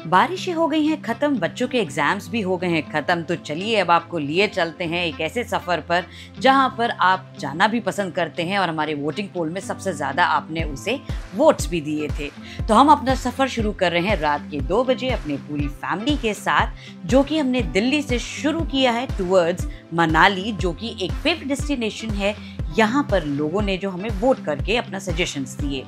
बारिशें हो गई हैं खत्म, बच्चों के एग्जाम्स भी हो गए हैं खत्म। तो चलिए अब आपको लिए चलते हैं एक ऐसे सफर पर जहां पर आप जाना भी पसंद करते हैं और हमारे वोटिंग पोल में सबसे ज्यादा आपने उसे वोट्स भी दिए थे। तो हम अपना सफर शुरू कर रहे हैं रात के 2 बजे अपनी पूरी फैमिली के साथ, जो कि हमने दिल्ली से शुरू किया है टूवर्ड्स मनाली, जो कि एक फेवरेट डेस्टिनेशन है। यहाँ पर लोगों ने जो हमें वोट करके अपना सजेशंस दिए।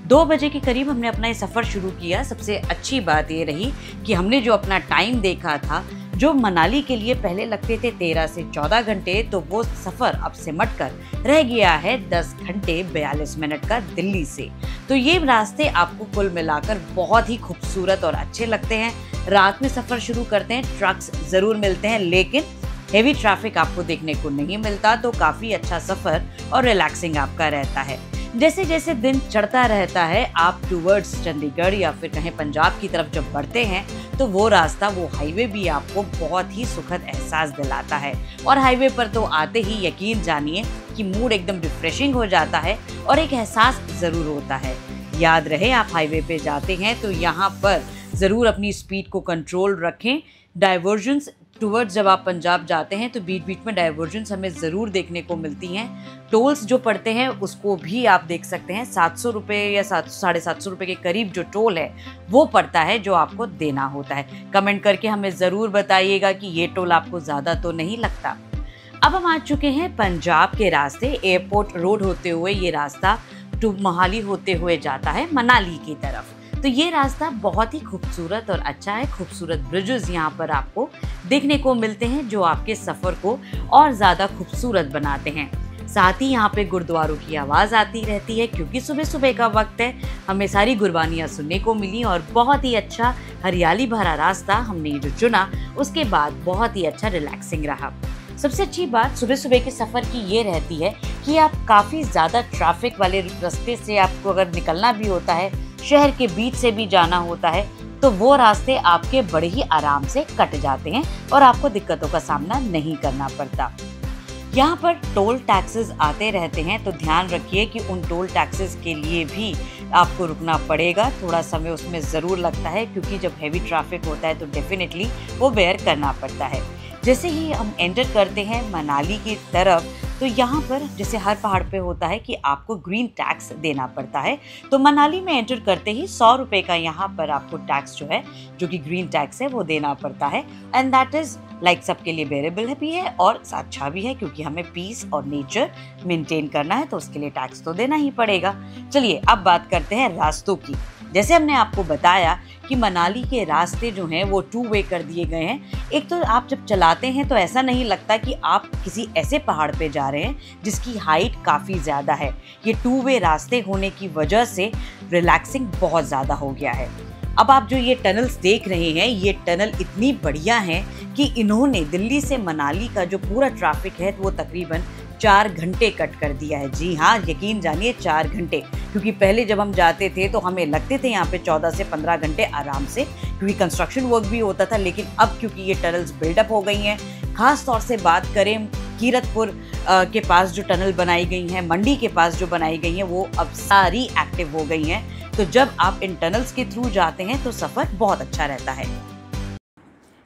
2 बजे के करीब हमने अपना ये सफ़र शुरू किया। सबसे अच्छी बात ये रही कि हमने जो अपना टाइम देखा था, जो मनाली के लिए पहले लगते थे 13 से 14 घंटे, तो वो सफ़र अब सिमट कर रह गया है 10 घंटे 42 मिनट का दिल्ली से। तो ये रास्ते आपको कुल मिलाकर बहुत ही खूबसूरत और अच्छे लगते हैं। रात में सफ़र शुरू करते हैं, ट्रक्स ज़रूर मिलते हैं लेकिन हेवी ट्रैफिक आपको देखने को नहीं मिलता, तो काफ़ी अच्छा सफ़र और रिलैक्सिंग आपका रहता है। जैसे जैसे दिन चढ़ता रहता है, आप टूवर्ड्स चंडीगढ़ या फिर कहीं पंजाब की तरफ जब बढ़ते हैं, तो वो रास्ता, वो हाईवे भी आपको बहुत ही सुखद एहसास दिलाता है। और हाईवे पर तो आते ही यकीन जानिए कि मूड एकदम रिफ्रेशिंग हो जाता है और एक एहसास ज़रूर होता है। याद रहे, आप हाईवे पे जाते हैं तो यहाँ पर ज़रूर अपनी स्पीड को कंट्रोल रखें। डाइवर्जन्स टूवर्ड्स जब आप पंजाब जाते हैं तो बीच बीच में डाइवर्जन्स हमें ज़रूर देखने को मिलती हैं। टोल्स जो पड़ते हैं उसको भी आप देख सकते हैं, 700 रुपये या 750 रुपये के करीब जो टोल है वो पड़ता है, जो आपको देना होता है। कमेंट करके हमें ज़रूर बताइएगा कि ये टोल आपको ज़्यादा तो नहीं लगता। अब हम आ चुके हैं पंजाब के रास्ते। एयरपोर्ट रोड होते हुए ये रास्ता टू मोहाली होते हुए जाता है मनाली की तरफ। तो ये रास्ता बहुत ही खूबसूरत और अच्छा है। खूबसूरत ब्रिजेस यहाँ पर आपको देखने को मिलते हैं, जो आपके सफ़र को और ज़्यादा खूबसूरत बनाते हैं। साथ ही यहाँ पे गुरुद्वारों की आवाज़ आती रहती है, क्योंकि सुबह सुबह का वक्त है। हमें सारी गुरबानियाँ सुनने को मिली और बहुत ही अच्छा हरियाली भरा रास्ता हमने जो चुना, उसके बाद बहुत ही अच्छा रिलैक्सिंग रहा। सबसे अच्छी बात सुबह सुबह के सफ़र की ये रहती है कि आप काफ़ी ज़्यादा ट्रैफिक वाले रास्ते से आपको अगर निकलना भी होता है, शहर के बीच से भी जाना होता है, तो वो रास्ते आपके बड़े ही आराम से कट जाते हैं और आपको दिक्कतों का सामना नहीं करना पड़ता। यहाँ पर टोल टैक्सेस आते रहते हैं, तो ध्यान रखिए कि उन टोल टैक्सेस के लिए भी आपको रुकना पड़ेगा। थोड़ा समय उसमें ज़रूर लगता है, क्योंकि जब हैवी ट्रैफिक होता है तो डेफिनेटली वो बेयर करना पड़ता है। जैसे ही हम एंटर करते हैं मनाली की तरफ, तो यहाँ पर जैसे हर पहाड़ पे होता है कि आपको ग्रीन टैक्स देना पड़ता है। तो मनाली में एंटर करते ही 100 रुपये का यहाँ पर आपको टैक्स जो है, जो कि ग्रीन टैक्स है, वो देना पड़ता है। एंड दैट इज़ लाइक सबके लिए बेरेबल भी है और अच्छा भी है, क्योंकि हमें पीस और नेचर मेंटेन करना है, तो उसके लिए टैक्स तो देना ही पड़ेगा। चलिए अब बात करते हैं रास्तों की। जैसे हमने आपको बताया कि मनाली के रास्ते जो हैं वो 2 वे कर दिए गए हैं। एक तो आप जब चलाते हैं तो ऐसा नहीं लगता कि आप किसी ऐसे पहाड़ पे जा रहे हैं जिसकी हाइट काफ़ी ज़्यादा है। ये 2 वे रास्ते होने की वजह से रिलैक्सिंग बहुत ज़्यादा हो गया है। अब आप जो ये टनल्स देख रहे हैं, ये टनल इतनी बढ़िया हैं कि इन्होंने दिल्ली से मनाली का जो पूरा ट्रैफिक है वो तकरीबन 4 घंटे कट कर दिया है। जी हाँ, यकीन जानिए 4 घंटे, क्योंकि पहले जब हम जाते थे तो हमें लगते थे यहाँ पे 14 से 15 घंटे आराम से, क्योंकि कंस्ट्रक्शन वर्क भी होता था। लेकिन अब क्योंकि ये टनल्स बिल्डअप हो गई हैं, खास तौर से बात करें कीरतपुर के पास जो टनल बनाई गई हैं, मंडी के पास जो बनाई गई हैं, वो अब सारी एक्टिव हो गई हैं। तो जब आप इन टनल्स के थ्रू जाते हैं तो सफ़र बहुत अच्छा रहता है।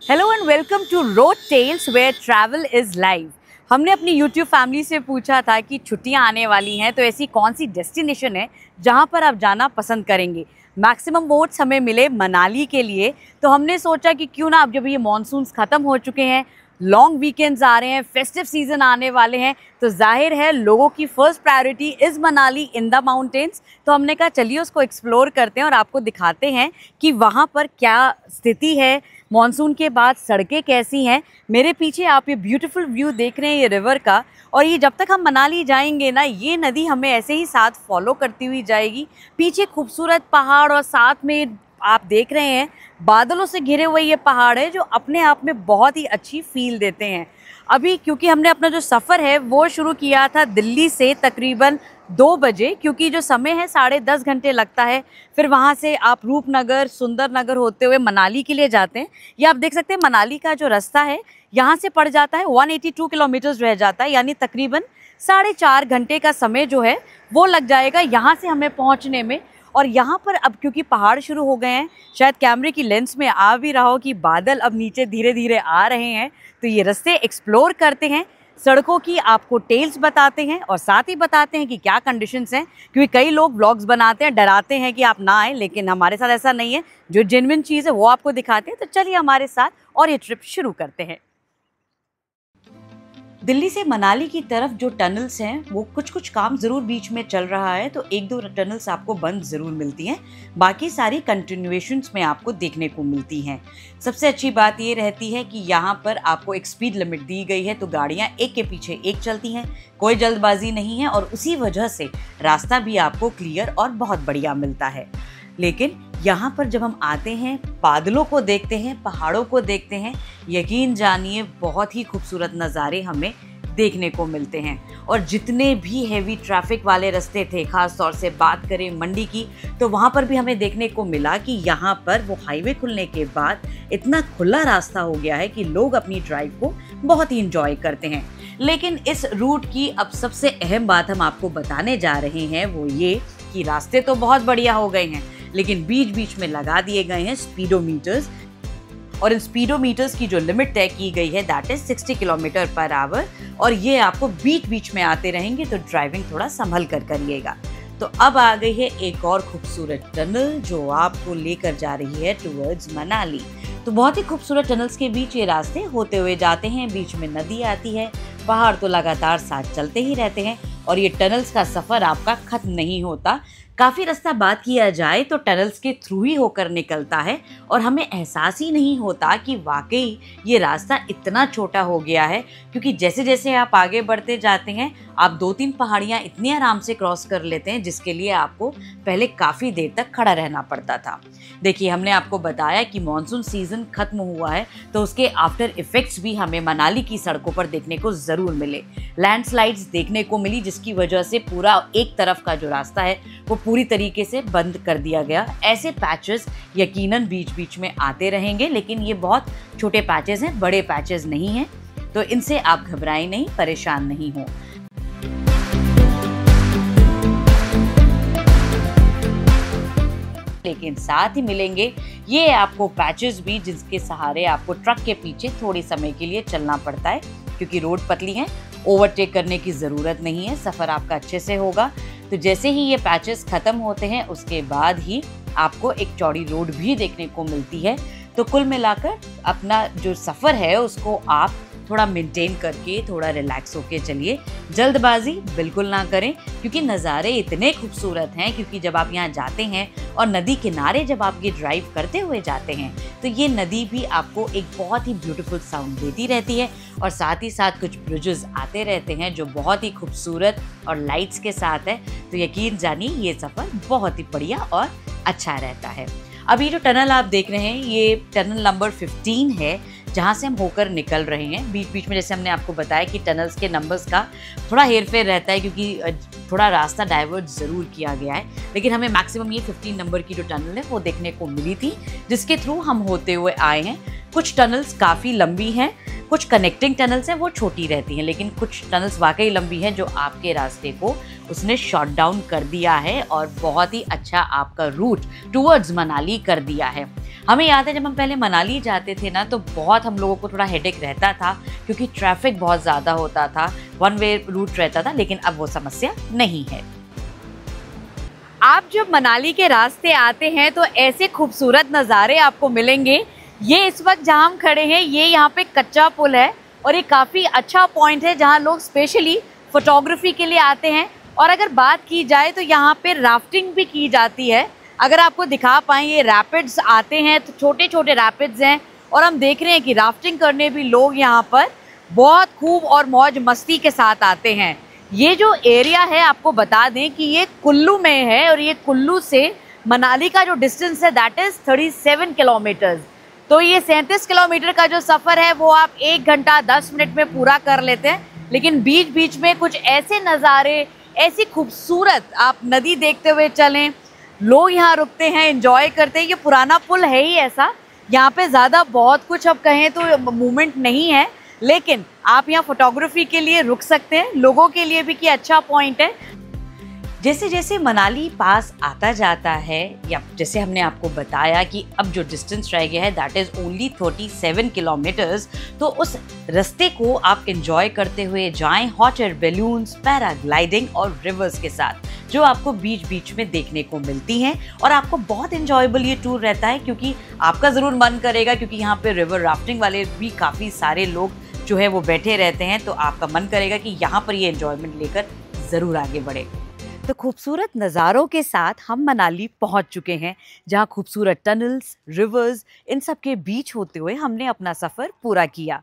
Hello and welcome to road tales where travel is live. हमने अपनी YouTube फैमिली से पूछा था कि छुट्टियां आने वाली हैं, तो ऐसी कौन सी डेस्टिनेशन है जहां पर आप जाना पसंद करेंगे। मैक्सिमम वोट्स हमें मिले मनाली के लिए, तो हमने सोचा कि क्यों ना, अब जब ये मॉनसून्स ख़त्म हो चुके हैं, लॉन्ग वीकेंड्स आ रहे हैं, फेस्टिव सीज़न आने वाले हैं, तो जाहिर है लोगों की first priority is Manali in the mountains. तो हमने कहा चलिए उसको एक्सप्लोर करते हैं और आपको दिखाते हैं कि वहाँ पर क्या स्थिति है, मॉनसून के बाद सड़कें कैसी हैं। मेरे पीछे आप ये ब्यूटीफुल व्यू देख रहे हैं ये रिवर का, और ये जब तक हम मनाली जाएंगे ना, ये नदी हमें ऐसे ही साथ फॉलो करती हुई जाएगी। पीछे खूबसूरत पहाड़ और साथ में आप देख रहे हैं बादलों से घिरे हुए ये पहाड़ है, जो अपने आप में बहुत ही अच्छी फील देते हैं। अभी क्योंकि हमने अपना जो सफ़र है वो शुरू किया था दिल्ली से तकरीबन 2 बजे, क्योंकि जो समय है 10.5 घंटे लगता है। फिर वहाँ से आप रूपनगर, सुंदरनगर होते हुए मनाली के लिए जाते हैं। ये आप देख सकते हैं मनाली का जो रास्ता है यहाँ से पड़ जाता है 182 किलोमीटर्स रह जाता है, यानी तकरीबन 4.5 घंटे का समय जो है वो लग जाएगा यहाँ से हमें पहुँचने में। और यहाँ पर अब क्योंकि पहाड़ शुरू हो गए हैं, शायद कैमरे की लेंस में आ भी रहा हो कि बादल अब नीचे धीरे धीरे आ रहे हैं, तो ये रास्ते एक्सप्लोर करते हैं, सड़कों की आपको टेल्स बताते हैं और साथ ही बताते हैं कि क्या कंडीशंस हैं, क्योंकि कई लोग व्लॉग्स बनाते हैं, डराते हैं कि आप ना आए, लेकिन हमारे साथ ऐसा नहीं है। जो जेन्युइन चीज़ है वो आपको दिखाते हैं। तो चलिए हमारे साथ और ये ट्रिप शुरू करते हैं। दिल्ली से मनाली की तरफ जो टनल्स हैं वो कुछ काम ज़रूर बीच में चल रहा है, तो 1-2 टनल्स आपको बंद ज़रूर मिलती हैं, बाकी सारी कंटिन्यूएशंस में आपको देखने को मिलती हैं। सबसे अच्छी बात ये रहती है कि यहाँ पर आपको एक स्पीड लिमिट दी गई है, तो गाड़ियाँ एक के पीछे एक चलती हैं, कोई जल्दबाजी नहीं है और उसी वजह से रास्ता भी आपको क्लियर और बहुत बढ़िया मिलता है। लेकिन यहाँ पर जब हम आते हैं, बादलों को देखते हैं, पहाड़ों को देखते हैं, यकीन जानिए बहुत ही खूबसूरत नज़ारे हमें देखने को मिलते हैं। और जितने भी हेवी ट्रैफिक वाले रास्ते थे, ख़ास तौर से बात करें मंडी की, तो वहाँ पर भी हमें देखने को मिला कि यहाँ पर वो हाईवे खुलने के बाद इतना खुला रास्ता हो गया है कि लोग अपनी ड्राइव को बहुत ही इंजॉय करते हैं। लेकिन इस रूट की अब सबसे अहम बात हम आपको बताने जा रहे हैं वो ये कि रास्ते तो बहुत बढ़िया हो गए हैं, लेकिन बीच बीच में लगा दिए गए हैं स्पीडोमीटर्स, और इन स्पीडोमीटर्स की जो लिमिट तय की गई है that is 60 kilometre per hour, और ये आपको बीच बीच में आते रहेंगे, तो ड्राइविंग थोड़ा संभल कर करिएगा। तो अब आ गई है एक और खूबसूरत टनल जो आपको लेकर जा रही है टुवर्ड्स मनाली। तो बहुत ही खूबसूरत टनल्स के बीच ये रास्ते होते हुए जाते हैं, बीच में नदी आती है, पहाड़ तो लगातार साथ चलते ही रहते हैं और ये टनल्स का सफ़र आपका ख़त्म नहीं होता। काफ़ी रास्ता बात किया जाए तो टनल्स के थ्रू ही होकर निकलता है और हमें एहसास ही नहीं होता कि वाकई ये रास्ता इतना छोटा हो गया है, क्योंकि जैसे जैसे आप आगे बढ़ते जाते हैं आप 2-3 पहाड़ियाँ इतनी आराम से क्रॉस कर लेते हैं जिसके लिए आपको पहले काफ़ी देर तक खड़ा रहना पड़ता था। देखिए, हमने आपको बताया कि मानसून सीज़न ख़त्म हुआ है, तो उसके आफ्टर इफ़ेक्ट्स भी हमें मनाली की सड़कों पर देखने को ज़रूर मिले। लैंडस्लाइड्स देखने को मिली जिसकी वजह से पूरा एक तरफ का जो रास्ता है वो पूरी तरीके से बंद कर दिया गया। ऐसे पैचेस यकीनन बीच बीच में आते रहेंगे, लेकिन ये बहुत छोटे पैचेस हैं, बड़े पैचेस नहीं हैं, तो इनसे आप घबराएं नहीं, परेशान नहीं हो। लेकिन साथ ही मिलेंगे ये आपको पैचेस भी जिसके सहारे आपको ट्रक के पीछे थोड़ी समय के लिए चलना पड़ता है, क्योंकि रोड पतली है, ओवरटेक करने की ज़रूरत नहीं है, सफ़र आपका अच्छे से होगा। तो जैसे ही ये पैचेस ख़त्म होते हैं उसके बाद ही आपको एक चौड़ी रोड भी देखने को मिलती है। तो कुल मिलाकर अपना जो सफ़र है उसको आप थोड़ा मेंटेन करके, थोड़ा रिलैक्स होके चलिए, जल्दबाजी बिल्कुल ना करें, क्योंकि नज़ारे इतने खूबसूरत हैं। क्योंकि जब आप यहाँ जाते हैं और नदी किनारे जब आप ये ड्राइव करते हुए जाते हैं तो ये नदी भी आपको एक बहुत ही ब्यूटीफुल साउंड देती रहती है, और साथ ही साथ कुछ ब्रिजेस आते रहते हैं जो बहुत ही खूबसूरत और लाइट्स के साथ है। तो यकीन जानिए ये सफ़र बहुत ही बढ़िया और अच्छा रहता है। अब ये जो टनल आप देख रहे हैं ये टनल नंबर 15 है जहाँ से हम होकर निकल रहे हैं। बीच बीच में जैसे हमने आपको बताया कि टनल्स के नंबर्स का थोड़ा हेरफेर रहता है, क्योंकि थोड़ा रास्ता डाइवर्ट ज़रूर किया गया है, लेकिन हमें मैक्सिमम ये 15 नंबर की जो टनल है वो देखने को मिली थी, जिसके थ्रू हम होते हुए आए हैं। कुछ टनल्स काफ़ी लंबी हैं, कुछ कनेक्टिंग टनल्स हैं वो छोटी रहती हैं, लेकिन कुछ टनल्स वाकई लंबी हैं जो आपके रास्ते को उसने शॉट डाउन कर दिया है और बहुत ही अच्छा आपका रूट टुवर्ड्स मनाली कर दिया है। हमें याद है जब हम पहले मनाली जाते थे ना, तो बहुत हम लोगों को थोड़ा हेडेक रहता था, क्योंकि ट्रैफिक बहुत ज़्यादा होता था, वन वे रूट रहता था, लेकिन अब वो समस्या नहीं है। आप जब मनाली के रास्ते आते हैं तो ऐसे खूबसूरत नज़ारे आपको मिलेंगे। ये इस वक्त जहाँ हम खड़े हैं ये यहाँ पे कच्चा पुल है, और ये काफ़ी अच्छा पॉइंट है जहाँ लोग स्पेशली फोटोग्राफी के लिए आते हैं। और अगर बात की जाए तो यहाँ पे राफ्टिंग भी की जाती है। अगर आपको दिखा पाएँ, ये रैपिड्स आते हैं, तो छोटे छोटे रैपिड्स हैं, और हम देख रहे हैं कि राफ्टिंग करने भी लोग यहाँ पर बहुत खूब और मौज मस्ती के साथ आते हैं। ये जो एरिया है आपको बता दें कि ये कुल्लू में है, और ये कुल्लू से मनाली का जो डिस्टेंस है दैट इज़ 37 किलोमीटर्स। तो ये 37 किलोमीटर का जो सफ़र है वो आप 1 घंटा 10 मिनट में पूरा कर लेते हैं। लेकिन बीच बीच में कुछ ऐसे नज़ारे, ऐसी खूबसूरत आप नदी देखते हुए चलें, लोग यहाँ रुकते हैं, एंजॉय करते हैं। ये पुराना पुल है ही ऐसा, यहाँ पे ज़्यादा बहुत कुछ अब कहें तो मूवमेंट नहीं है, लेकिन आप यहाँ फोटोग्राफी के लिए रुक सकते हैं, लोगों के लिए भी कि अच्छा पॉइंट है। जैसे जैसे मनाली पास आता जाता है, या जैसे हमने आपको बताया कि अब जो डिस्टेंस रह गया है दैट इज़ ओनली 37 किलोमीटर्स, तो उस रास्ते को आप इंजॉय करते हुए जाएं हॉट एयर बैलून्स, पैराग्लाइडिंग और रिवर्स के साथ, जो आपको बीच बीच में देखने को मिलती हैं। और आपको बहुत इंजॉयबल ये टूर रहता है, क्योंकि आपका ज़रूर मन करेगा, क्योंकि यहाँ पे रिवर राफ्टिंग वाले भी काफ़ी सारे लोग जो है वो बैठे रहते हैं, तो आपका मन करेगा कि यहाँ पर ये एंजॉयमेंट लेकर ज़रूर आगे बढ़े। तो खूबसूरत नज़ारों के साथ हम मनाली पहुंच चुके हैं, जहां खूबसूरत टनल्स, रिवर्स, इन सब के बीच होते हुए हमने अपना सफ़र पूरा किया।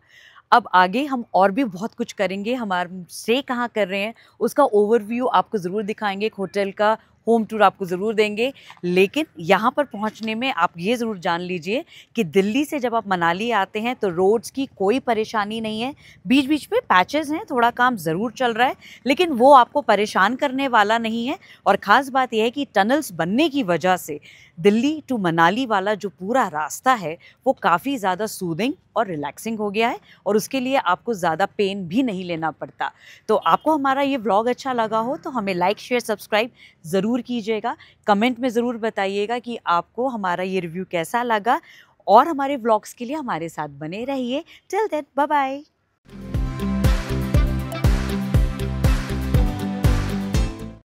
अब आगे हम और भी बहुत कुछ करेंगे, हमारे स्टे कहाँ कर रहे हैं उसका ओवरव्यू आपको ज़रूर दिखाएंगे, एक होटल का होम टूर आपको ज़रूर देंगे। लेकिन यहाँ पर पहुँचने में आप ये ज़रूर जान लीजिए कि दिल्ली से जब आप मनाली आते हैं तो रोड्स की कोई परेशानी नहीं है। बीच बीच में पैचेस हैं, थोड़ा काम ज़रूर चल रहा है, लेकिन वो आपको परेशान करने वाला नहीं है। और ख़ास बात यह है कि टनल्स बनने की वजह से दिल्ली टू मनाली वाला जो पूरा रास्ता है वो काफ़ी ज़्यादा सूदिंग और रिलैक्सिंग हो गया है, और उसके लिए आपको ज़्यादा पेन भी नहीं लेना पड़ता। तो आपको हमारा ये व्लॉग अच्छा लगा हो तो हमें लाइक, शेयर, सब्सक्राइब ज़रूर कीजिएगा। कमेंट में ज़रूर बताइएगा कि आपको हमारा ये रिव्यू कैसा लगा, और हमारे व्लॉग्स के लिए हमारे साथ बने रहिए। Till then bye bye.